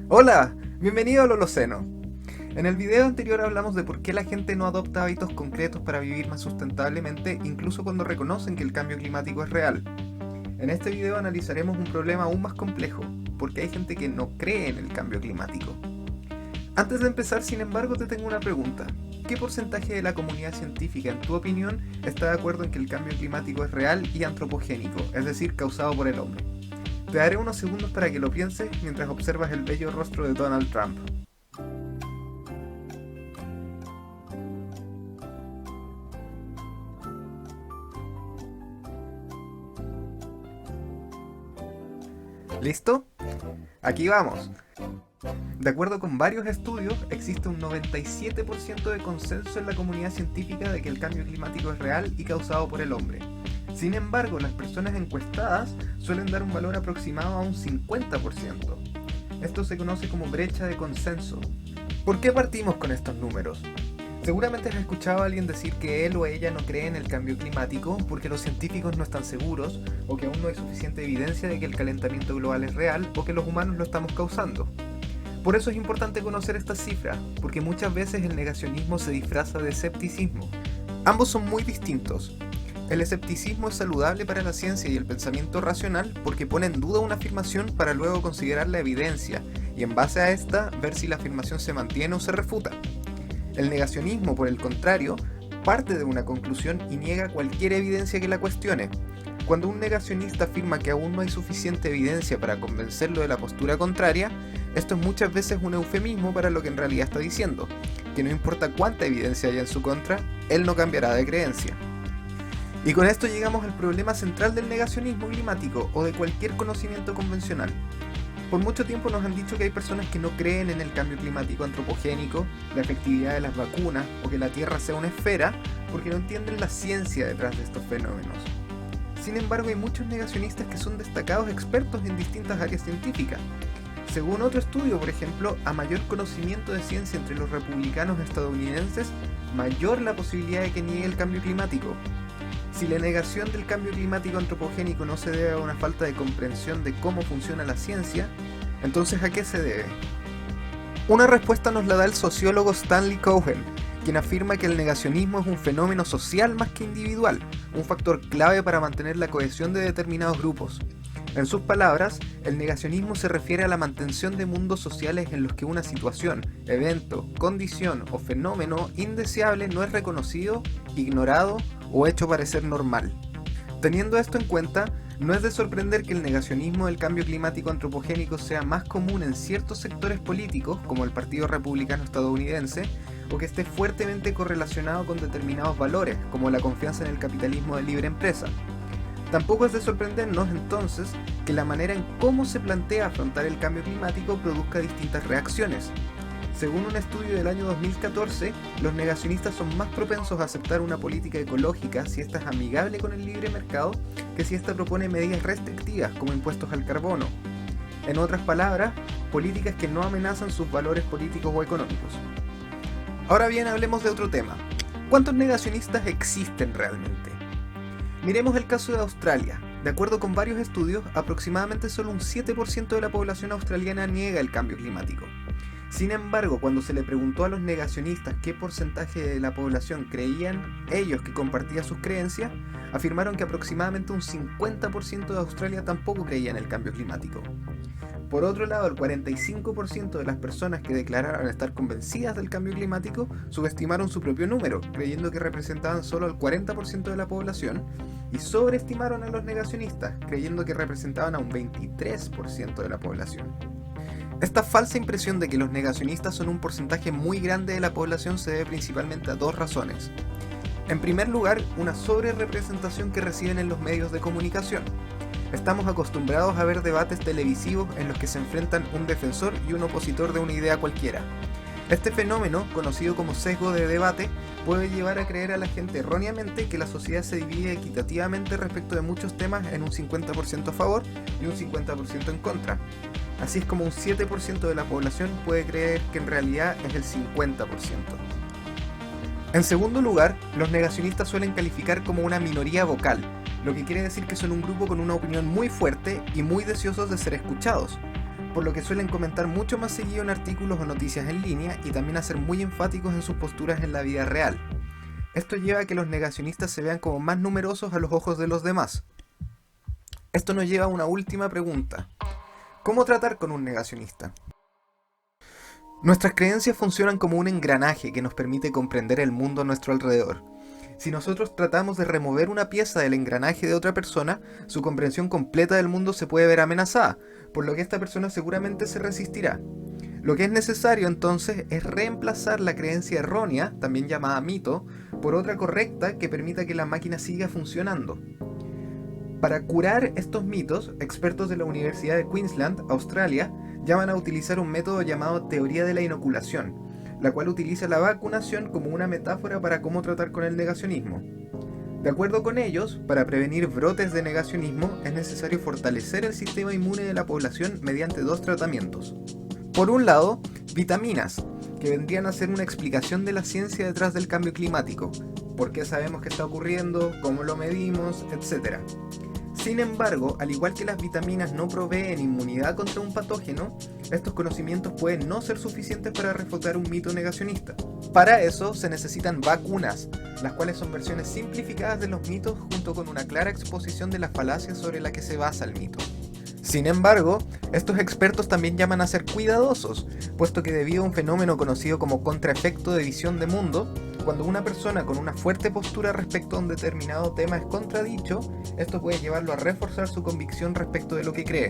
Hola, bienvenido al Holoceno. En el video anterior hablamos de por qué la gente no adopta hábitos concretos para vivir más sustentablemente, incluso cuando reconocen que el cambio climático es real. En este video analizaremos un problema aún más complejo, porque hay gente que no cree en el cambio climático. Antes de empezar, sin embargo, te tengo una pregunta. ¿Qué porcentaje de la comunidad científica, en tu opinión, está de acuerdo en que el cambio climático es real y antropogénico, es decir, causado por el hombre? Te daré unos segundos para que lo pienses mientras observas el bello rostro de Donald Trump. ¿Listo? Aquí vamos. De acuerdo con varios estudios, existe un 97% de consenso en la comunidad científica de que el cambio climático es real y causado por el hombre. Sin embargo, las personas encuestadas suelen dar un valor aproximado a un 50%. Esto se conoce como brecha de consenso. ¿Por qué partimos con estos números? Seguramente has escuchado a alguien decir que él o ella no cree en el cambio climático porque los científicos no están seguros o que aún no hay suficiente evidencia de que el calentamiento global es real o que los humanos lo estamos causando. Por eso es importante conocer estas cifras, porque muchas veces el negacionismo se disfraza de escepticismo. Ambos son muy distintos. El escepticismo es saludable para la ciencia y el pensamiento racional porque pone en duda una afirmación para luego considerar la evidencia y en base a esta ver si la afirmación se mantiene o se refuta. El negacionismo, por el contrario, parte de una conclusión y niega cualquier evidencia que la cuestione. Cuando un negacionista afirma que aún no hay suficiente evidencia para convencerlo de la postura contraria, esto es muchas veces un eufemismo para lo que en realidad está diciendo, que no importa cuánta evidencia haya en su contra, él no cambiará de creencia. Y con esto llegamos al problema central del negacionismo climático o de cualquier conocimiento convencional. Por mucho tiempo nos han dicho que hay personas que no creen en el cambio climático antropogénico, la efectividad de las vacunas o que la Tierra sea una esfera, porque no entienden la ciencia detrás de estos fenómenos. Sin embargo, hay muchos negacionistas que son destacados expertos en distintas áreas científicas. Según otro estudio, por ejemplo, a mayor conocimiento de ciencia entre los republicanos estadounidenses, mayor la posibilidad de que niegue el cambio climático. Si la negación del cambio climático antropogénico no se debe a una falta de comprensión de cómo funciona la ciencia, entonces ¿a qué se debe? Una respuesta nos la da el sociólogo Stanley Cohen, quien afirma que el negacionismo es un fenómeno social más que individual, un factor clave para mantener la cohesión de determinados grupos. En sus palabras, el negacionismo se refiere a la mantención de mundos sociales en los que una situación, evento, condición o fenómeno indeseable no es reconocido, ignorado o hecho parecer normal. Teniendo esto en cuenta, no es de sorprender que el negacionismo del cambio climático antropogénico sea más común en ciertos sectores políticos, como el Partido Republicano estadounidense, o que esté fuertemente correlacionado con determinados valores, como la confianza en el capitalismo de libre empresa. Tampoco es de sorprendernos entonces que la manera en cómo se plantea afrontar el cambio climático produzca distintas reacciones. Según un estudio del año 2014, los negacionistas son más propensos a aceptar una política ecológica si ésta es amigable con el libre mercado que si ésta propone medidas restrictivas como impuestos al carbono. En otras palabras, políticas que no amenazan sus valores políticos o económicos. Ahora bien, hablemos de otro tema. ¿Cuántos negacionistas existen realmente? Miremos el caso de Australia. De acuerdo con varios estudios, aproximadamente solo un 7% de la población australiana niega el cambio climático. Sin embargo, cuando se le preguntó a los negacionistas qué porcentaje de la población creían ellos que compartía sus creencias, afirmaron que aproximadamente un 50% de Australia tampoco creía en el cambio climático. Por otro lado, el 45% de las personas que declararon estar convencidas del cambio climático subestimaron su propio número, creyendo que representaban solo el 40% de la población, y sobreestimaron a los negacionistas, creyendo que representaban a un 23% de la población. Esta falsa impresión de que los negacionistas son un porcentaje muy grande de la población se debe principalmente a dos razones. En primer lugar, una sobrerepresentación que reciben en los medios de comunicación. Estamos acostumbrados a ver debates televisivos en los que se enfrentan un defensor y un opositor de una idea cualquiera. Este fenómeno, conocido como sesgo de debate, puede llevar a creer a la gente erróneamente que la sociedad se divide equitativamente respecto de muchos temas en un 50% a favor y un 50% en contra. Así es como un 7% de la población puede creer que en realidad es el 50%. En segundo lugar, los negacionistas suelen calificar como una minoría vocal, lo que quiere decir que son un grupo con una opinión muy fuerte y muy deseosos de ser escuchados. por lo que suelen comentar mucho más seguido en artículos o noticias en línea y también a ser muy enfáticos en sus posturas en la vida real. Esto lleva a que los negacionistas se vean como más numerosos a los ojos de los demás. Esto nos lleva a una última pregunta. ¿Cómo tratar con un negacionista? Nuestras creencias funcionan como un engranaje que nos permite comprender el mundo a nuestro alrededor. Si nosotros tratamos de remover una pieza del engranaje de otra persona, su comprensión completa del mundo se puede ver amenazada, por lo que esta persona seguramente se resistirá. Lo que es necesario entonces es reemplazar la creencia errónea, también llamada mito, por otra correcta que permita que la máquina siga funcionando. Para curar estos mitos, expertos de la Universidad de Queensland, Australia, llaman a utilizar un método llamado teoría de la inoculación, la cual utiliza la vacunación como una metáfora para cómo tratar con el negacionismo. De acuerdo con ellos, para prevenir brotes de negacionismo es necesario fortalecer el sistema inmune de la población mediante dos tratamientos. Por un lado, vitaminas, que vendrían a ser una explicación de la ciencia detrás del cambio climático, por qué sabemos que está ocurriendo, cómo lo medimos, etc. Sin embargo, al igual que las vitaminas no proveen inmunidad contra un patógeno, estos conocimientos pueden no ser suficientes para refutar un mito negacionista. Para eso se necesitan vacunas, las cuales son versiones simplificadas de los mitos junto con una clara exposición de las falacias sobre la que se basa el mito. Sin embargo, estos expertos también llaman a ser cuidadosos, puesto que debido a un fenómeno conocido como contraefecto de visión de mundo, cuando una persona con una fuerte postura respecto a un determinado tema es contradicho, esto puede llevarlo a reforzar su convicción respecto de lo que cree.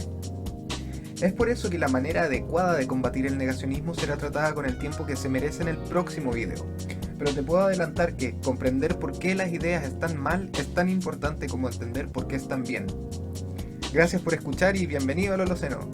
Es por eso que la manera adecuada de combatir el negacionismo será tratada con el tiempo que se merece en el próximo video. Pero te puedo adelantar que comprender por qué las ideas están mal es tan importante como entender por qué están bien. Gracias por escuchar y bienvenido al Holoceno.